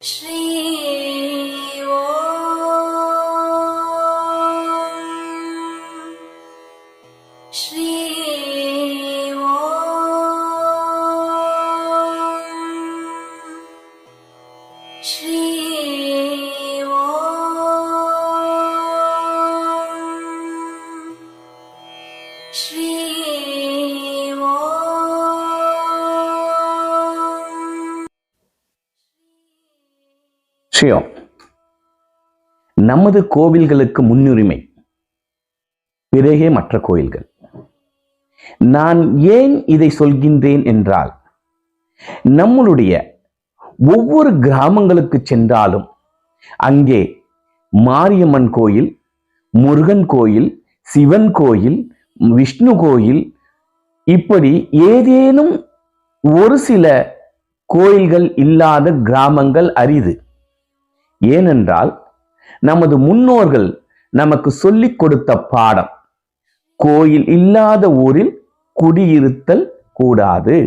ஸ்ரீ ஸ்ரீ ஸ்ரீ ஸ்ரீ ஸ்ரீயோம். நமது கோவில்களுக்கு முன்னுரிமை, பிறகே மற்ற கோயில்கள். நான் ஏன் இதை சொல்கின்றேன் என்றால், நம்மளுடைய ஒவ்வொரு கிராமங்களுக்கு சென்றாலும் அங்கே மாரியம்மன் கோயில், முருகன் கோயில், சிவன் கோயில், விஷ்ணு கோயில், இப்படி ஏதேனும் ஒரு சில கோயில்கள் இல்லாத கிராமங்கள் அரிது. ஏனென்றால் நமது முன்னோர்கள் நமக்கு சொல்லிக் கொடுத்த பாடம், கோயில் இல்லாத ஊரில் குடியிருத்தல் கூடாது.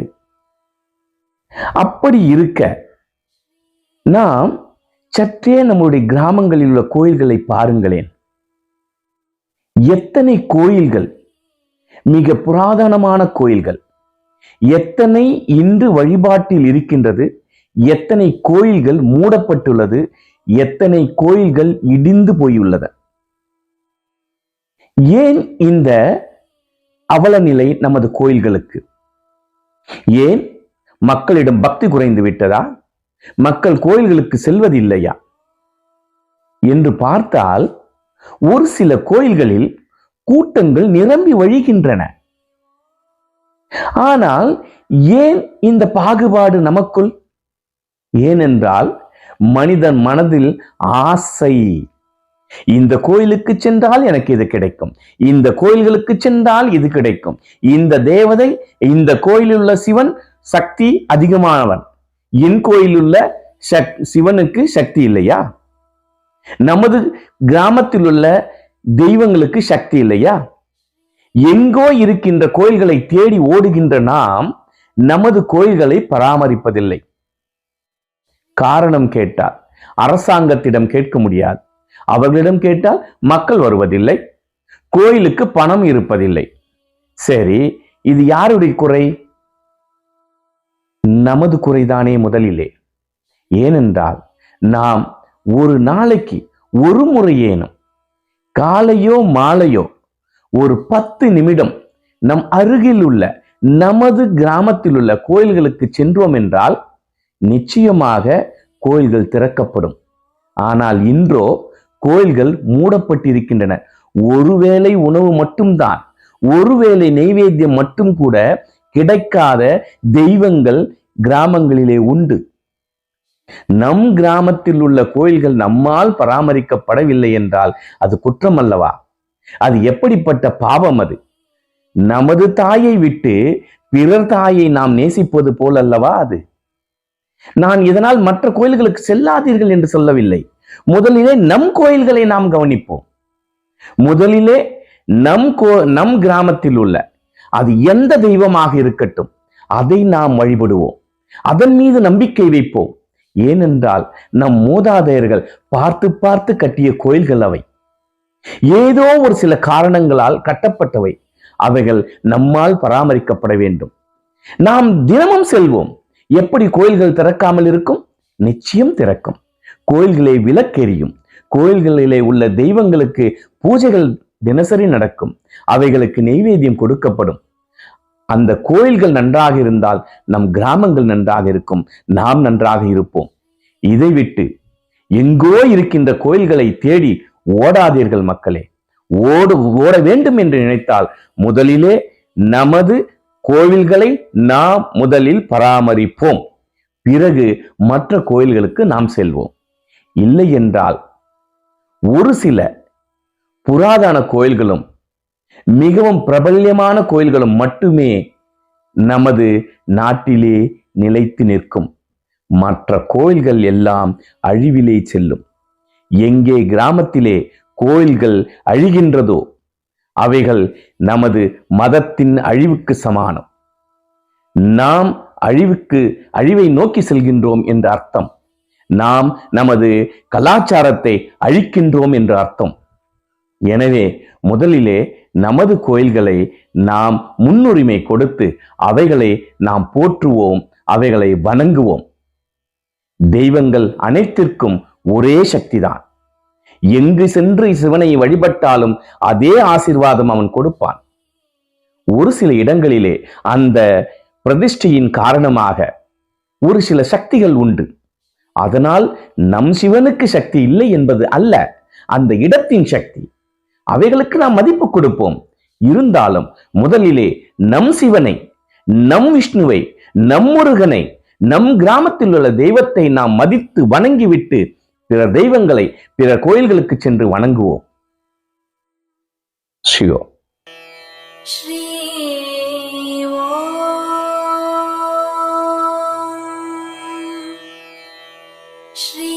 அப்படி இருக்க நாம் சற்றே நம்முடைய கிராமங்களில் உள்ள கோயில்களை பாருங்களேன். எத்தனை கோயில்கள், மிக புராதனமான கோயில்கள், எத்தனை இன்று வழிபாட்டில் இருக்கின்றது, எத்தனை கோயில்கள் மூடப்பட்டுள்ளது, எத்தனை கோயில்கள் இடிந்து போயுள்ளது. ஏன் இந்த அவலநிலை நமது கோயில்களுக்கு? ஏன் மக்களிடம் பக்தி குறைந்து விட்டதா? மக்கள் கோயில்களுக்கு செல்வதில்லையா என்று பார்த்தால், ஒரு சில கோயில்களில் கூட்டங்கள் நிரம்பி வழிகின்றன. ஆனால் ஏன் இந்த பாகுபாடு நமக்குள்? ஏனென்றால் மனிதன் மனதில் ஆசை. இந்த கோயிலுக்கு சென்றால் எனக்கு இது கிடைக்கும், இந்த கோயில்களுக்கு சென்றால் இது கிடைக்கும், இந்த தேவதை, இந்த கோயிலில் உள்ள சிவன் சக்தி அதிகமானவன், என் கோயிலில் உள்ள சிவனுக்கு சக்தி இல்லையா? நமது கிராமத்தில் உள்ள தெய்வங்களுக்கு சக்தி இல்லையா? எங்கோ இருக்கின்ற கோயில்களை தேடி ஓடுகின்ற நாம் நமது கோயில்களை பராமரிப்பதில்லை. காரணம் கேட்டால் அரசாங்கத்திடம் கேட்க முடியாது, அவர்களிடம் கேட்டால் மக்கள் வருவதில்லை, கோயிலுக்கு பணம் இருப்பதில்லை. சரி, இது யாருடைய குறை? நமது குறைதானே முதலிலே. ஏனென்றால் நாம் ஒரு நாளைக்கு ஒரு முறையேனும் காலையோ மாலையோ ஒரு 10 நிமிடம் நம் அருகில் உள்ள நமது கிராமத்தில் உள்ள கோயில்களுக்கு சென்றோம் என்றால் நிச்சயமாக கோயில்கள் திறக்கப்படும். ஆனால் இன்றோ கோயில்கள் மூடப்பட்டிருக்கின்றன. ஒருவேளை உணவு மட்டும்தான், ஒருவேளை நைவேத்தியம் மட்டும் கூட கிடைக்காத தெய்வங்கள் கிராமங்களிலே உண்டு. நம் கிராமத்தில் உள்ள கோயில்கள் நம்மால் பராமரிக்கப்படவில்லை என்றால் அது குற்றம் அல்லவா? அது எப்படிப்பட்ட பாவம்? அது நமது தாயை விட்டு பிறர் தாயை நாம் நேசிப்பது போல் அல்லவா அது? நான் இதனால் மற்ற கோயில்களுக்கு செல்லாதீர்கள் என்று சொல்லவில்லை. முதலிலே நம் கோயில்களை நாம் கவனிப்போம். முதலிலே நம் கிராமத்தில் உள்ள அது எந்த தெய்வமாக இருக்கட்டும், அதை நாம் வழிபடுவோம், அதன் மீது நம்பிக்கை வைப்போம். ஏனென்றால் நம் மூதாதையர்கள் பார்த்து பார்த்து கட்டிய கோயில்கள் அவை. ஏதோ ஒரு சில காரணங்களால் கட்டப்பட்டவை. அவைகள் நம்மால் பராமரிக்கப்பட வேண்டும். நாம் தினமும் செல்வோம். எப்படி கோயில்கள் திறக்காமல் இருக்கும்? நிச்சயம் திறக்கும். கோயில்களை விளக்கெரியும். கோயில்களிலே உள்ள தெய்வங்களுக்கு பூஜைகள் தினசரி நடக்கும். அவைகளுக்கு நைவேத்தியம் கொடுக்கப்படும். அந்த கோயில்கள் நன்றாக இருந்தால் நம் கிராமங்கள் நன்றாக இருக்கும், நாம் நன்றாக இருப்போம். இதை விட்டு எங்கோ இருக்கின்ற கோயில்களை தேடி ஓடாதீர்கள் மக்களே. ஓட வேண்டும் என்று நினைத்தால் முதலிலே நமது கோவில்களை நாம் முதலில் பராமரிப்போம். பிறகு மற்ற கோயில்களுக்கு நாம் செல்வோம். இல்லை என்றால் ஒரு சில புராதன கோயில்களும் மிகவும் பிரபல்யமான கோயில்களும் மட்டுமே நமது நாட்டிலே நிலைத்து நிற்கும். மற்ற கோயில்கள் எல்லாம் அழிவிலே செல்லும். எங்கே கிராமத்திலே கோயில்கள் அழிகின்றதோ அவைகள் நமது மதத்தின் அழிவுக்கு சமானம். நாம் அழிவை நோக்கி செல்கின்றோம் என்ற அர்த்தம். நாம் நமது கலாச்சாரத்தை அழிக்கின்றோம் என்று அர்த்தம். எனவே முதலிலே நமது கோயில்களை நாம் முன்னுரிமை கொடுத்து அவைகளை நாம் போற்றுவோம், அவைகளை வணங்குவோம். தெய்வங்கள் அனைத்திற்கும் ஒரே சக்திதான். எங்கு சென்று சிவனை வழிபட்டாலும் அதே ஆசீர்வாதம் அவன் கொடுப்பான். ஒரு சில இடங்களிலே அந்த பிரதிஷ்டையின் காரணமாக ஒரு சில சக்திகள் உண்டு. அதனால் நம் சிவனுக்கு சக்தி இல்லை என்பது அல்ல, அந்த இடத்தின் சக்தி. அவைகளுக்கு நாம் மதிப்பு கொடுப்போம். இருந்தாலும் முதலிலே நம் சிவனை, நம் விஷ்ணுவை, நம் முருகனை, நம் கிராமத்தில் உள்ள தெய்வத்தை நாம் மதித்து வணங்கிவிட்டு பிற தெய்வங்களை பிற கோயில்களுக்கு சென்று வணங்குவோம். சிவோ ஸ்ரீ ஓம் ஸ்ரீ